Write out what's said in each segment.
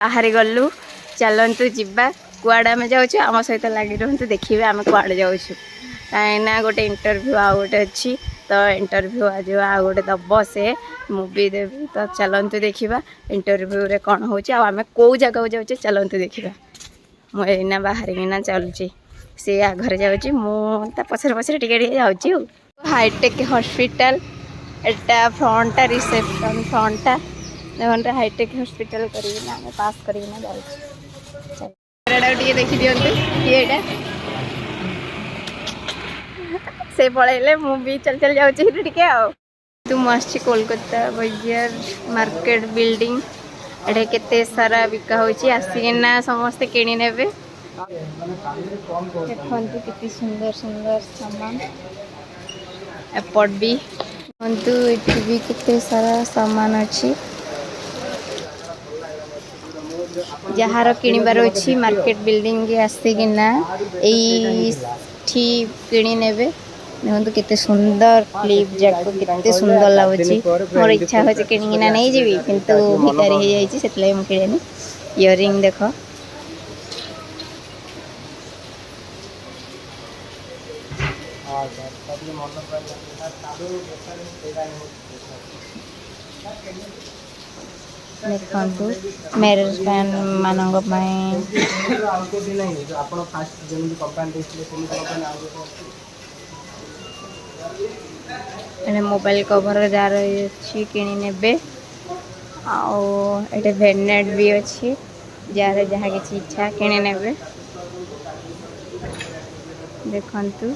बाहर गलु चलतु जीवा कुआड़े आम जाऊँ आम सहित लगी रुहतु देखिए आम कुआड़े जाऊँ कहीं गोटे इंटरव्यू आ गोटे अच्छी तो इंटरव्यू आज आ गोटे दब से मुवी देवी तो चलतु देखा इंटरव्यू रे कौन हो आम कौ जगह को जाऊँ चलतु देखा मुझे बाहर किना चलुची सी आगे जाऊँगी मुझे पचर पचर टे जाऊँ हाईटेक हॉस्पिटल एटा फ्रंटा रिसेप्शन फ्रंटा देखते हाईटेक हॉस्पिटल करना पास करना जाऊँ देखी दिंतु किएटा से पलैले मुझे चल चल जाऊँ टे तु मुझे कोलकाता बाजार मार्केट बिल्डिंग एटे केते सारा बिका होची आसिकिना समस्ते किणी नेबे देखंतु कितनी सुंदर सुंदर सामान एपट भी देखंतु एठी भी कितने सारा सामान अच्छी जहार किणबार अच्छी मार्केट बिल्डिंग आसिकिना एठी किणी नेबे देखो केते सुंदर क्लिप जाक केते सुंदर लगुच मोर इच्छा हो किणिकिना नहीं जीवी किंतु भिकारी हो जाइए से मुझे इयरिंग देख देखु मैरिज पैन मानक मोबाइल कवर जार अच्छी किणी नेबे आटे भेटनेट भी अच्छी जार जहाँ किसी इच्छा किणी नेबे देखंतु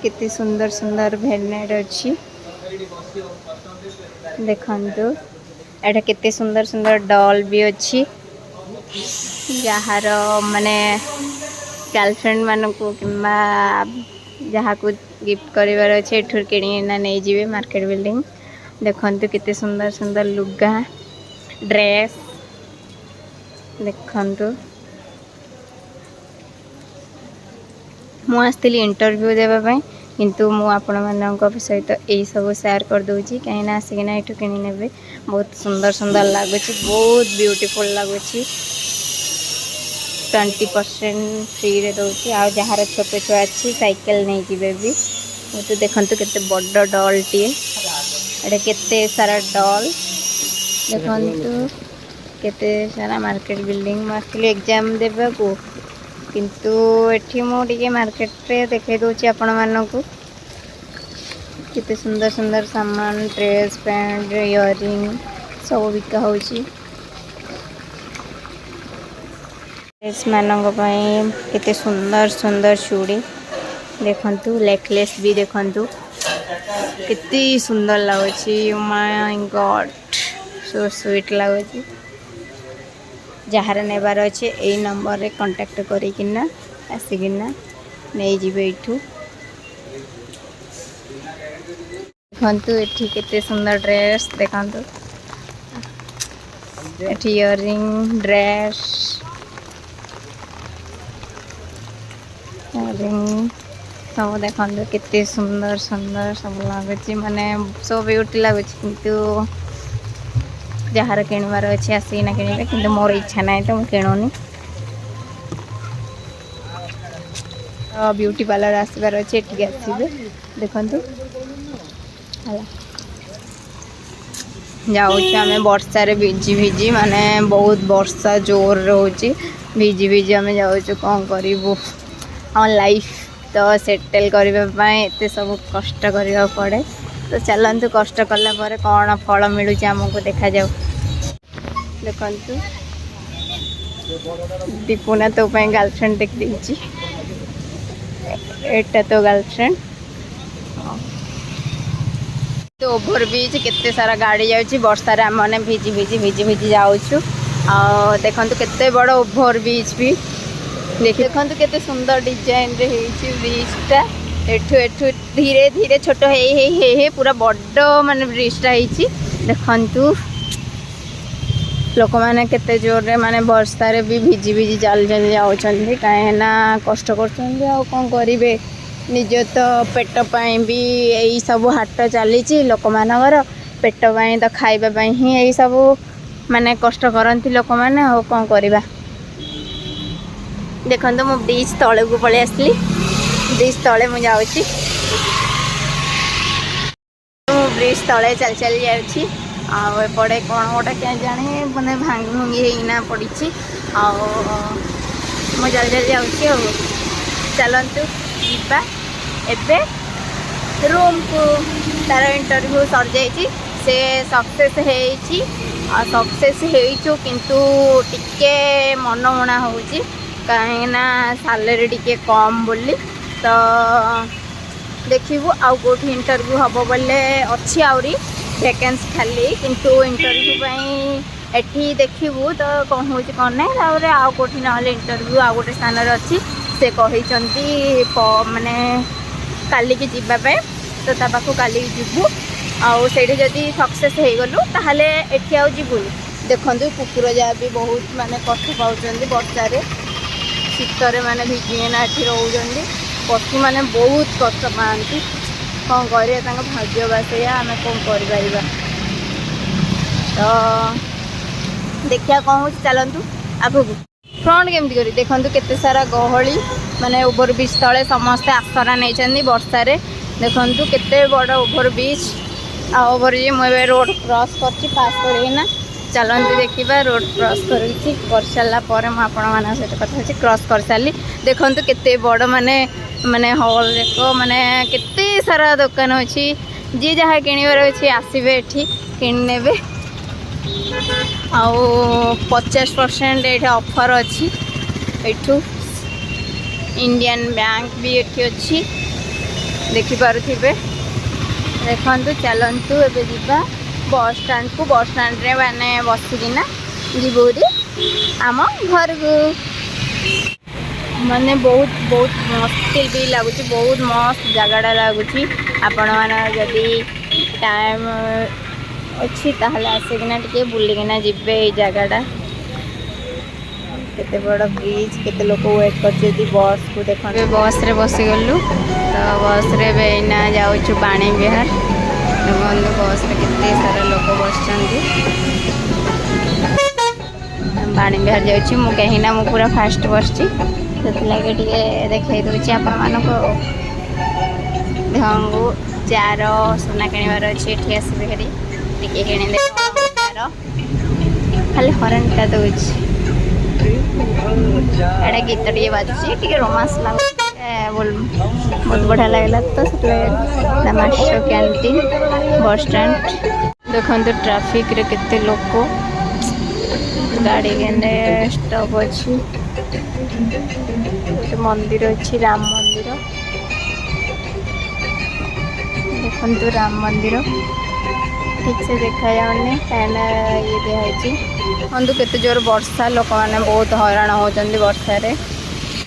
कितनी सुंदर सुंदर भेटनेट अच्छी देखंतु एटा कितनी सुंदर सुंदर डॉल भी अच्छी जार माने गर्लफ्रेंड मान को किंबा जहाँ को गिफ्ट करिवार अच्छे एठुर किणिना नहीं जीवे मार्केट बिल्डिंग देखंतु कितने सुंदर सुंदर लुगा ड्रेस देखंतु मु आसती इंटरव्यू देवाई किंतु मु आपण मानक सहित यही सब शेयर कर दूची कहीं आसिकिना एठु किणी नेबे बहुत सुंदर सुंदर लगुच बहुत ब्यूटीफुल लगुच 20% फ्री रे दौची आ जहाँ छोट छुआ अच्छी साइकिल नहीं जी भी तो देखंतु केते बड़ डॉल टी एटा केते सारा डॉल देखंतु केते सारा मार्केट बिल्डिंग मार्केट एग्जाम देबा को किंतु एठी मो टिके मार्केट रे देखे दोची आपण मानकु केते सुंदर सुंदर सामान ड्रेस पैंट इयरिंग सब बिका होची ड्रेस मानक पई केते सुंदर सुंदर चूड़ी देखंतु नेकलेस भी देखंतु कितनी सुंदर लगुची माय गॉड सो स्वीट लगुची जहाँ नेबार अच्छे यही नंबर रे कांटेक्ट करिकिना आसिकिना नहीं जीवे इठू देखंतु एठी केते सुंदर ड्रेस देखंतु एठी इयरिंग ड्रेस इयरिंग सब देखंतु केते सुंदर सुंदर सब लगुची माने सब ब्यूटी लगुची किंतु जार किणवार अच्छे आसिना किणवे कि मोर इच्छा ना तो मुझे किणुनी ब्यूटी पार्लर आसबार अच्छे ये आसबे देखंतु जाऊँ आम वर्षा रे भिजी भिजी माने बहुत वर्षा जोर रोची भिजी भिजी आम जाऊँ कौन करूँ हम लाइफ तो सेटल करने एत सब कष्ट करने पड़े तो चलतु कष्ट कला कौन फल मिलूँ आमको देखा जाऊ देखंतु दीपुना तो गर्लफ्रेंड देख देची एटा तो गर्लफ्रेंड तो ओभर ब्रिज केते सारा गाड़ी जाउची वर्षा रे हमने भिजी भिजी भिजी भिजी जाउछु आ देखंतु केते बड़ ओभर ब्रिज भी देखंतु केते सुंदर डिजाइन रे हेची ब्रिजटा एठु एठु धीरे धीरे छोट हे पूरा बड़ माने ब्रिजटा हेची देखंतु लोक मैंने केते जोर रे माने वर्षा रे भी भिजी भिजी चल चल जाउछन्ती काहेना कष्ट करछन्ती आ कोन करिवे निज तो पेट पाई भी यही सब हाट चली लोक मानकर पेट पाई तो खाइबा पाई ही यही सब माने कष्ट करती लोक मैंने हो कौन करवा। देखो मु ब्रिज तले को पलि आसली ब्रिज तले मुझे जाऊँगी ब्रिज तले चल चल जाऊँगी आपटे कौन गोटे क्या जाने मैंने भांगी भुंगी होना पड़ी मु चल चल जाऊँगी चलतु जीवा एबे रूम को तार इंटरव्यू सर जाइए से सक्सेस सक्सेस हो किंतु टिके मन मुणा हो कहीं सालेरी टिके कम बोली तो देखू आउ कौटी इंटरव्यू हम बोले अच्छी आहरी वैकेंसी खाली किंतु इंटरव्यू एठी देखू तो कौन हो कौन ना तापर आउ कौटी ना इंटरव्यू आउ गोटे स्थान अच्छी से कहते माने काली की जीवाई तो ता पाखु काली जीवु आउ से जदि सक्सेस हो गलु ताहले एठी आउ जीवुनि। देखंतु कुकुर जहाँ भी बहुत माने कष्ट पाउछन्ति वर्षा शीतर माने भिजिना एठी रहउछन्ति पशु माने बहुत कष्ट पाती कौन करिया तांका भाग्य बा सेया आमे कौन करि परिबा। तो देखिया कौन हो चलतु आगु फ्रंट केमती करी देखंतु केते सारा गहली माने ओभर ब्रिज तले समस्ते आसरा नहीं वर्षा देखंतु केते बड़ ओभर ब्रिज ओभर मुझे रोड क्रॉस कर पास करना चलते देखा रोड क्रॉस कर सारा पर मुझे सहित कथा क्रॉस कर सारी देखंतु केते बड़ माने माने हॉल देख माने केते सारा दुकान अच्छी जी जहाँ किणवार अच्छी आसबे ये किने आउ 50% ये ऑफर अच्छी एठू इंडियन बैंक भी ये अच्छी देखिपे देखु चलतु एबे जीवा बस स्टैंड को बस स्टैंड रे माने बसिकिना जीवरी आम घर को माने बहुत बहुत मस्त भी लगुच बहुत मस्त जगह लगुच आपण मैंने जदि टाइम अच्छी ताहले आसिकिना टिके बुलिकिना जिबे ए जगहटा केते बड़ ब्रिज केते लोक वेट करछथि बस को देख बस रे बसी गलु तो बस रे बेना जाऊँ बाणी विहार देखो बस रे केते सारा लोक बसचंती बाणी विहार जाऊँ मु कहीं मु पूरा फास्ट बसची से देखा दूसरी आपको ढंगू जार सोना किणवार अच्छे ये आसबे हेरी टे किणिले जार खाली हरनटा दूँ एटा गीत टे बाजुची टे रोमांस लगे बहुत बढ़िया लगला तो से मास्टर कैंटीन बस स्टैंड देखो ट्रैफिक रे केते लोक गाड़ी के स्टॉप अच्छी मंदिर अच्छी राम मंदिर देखो राम मंदिर ठीक से देखा जाऊनी फैन ये दिखाई अंतु केते जोर वर्षा लोक मैंने बहुत हैरान होती वर्षा रे।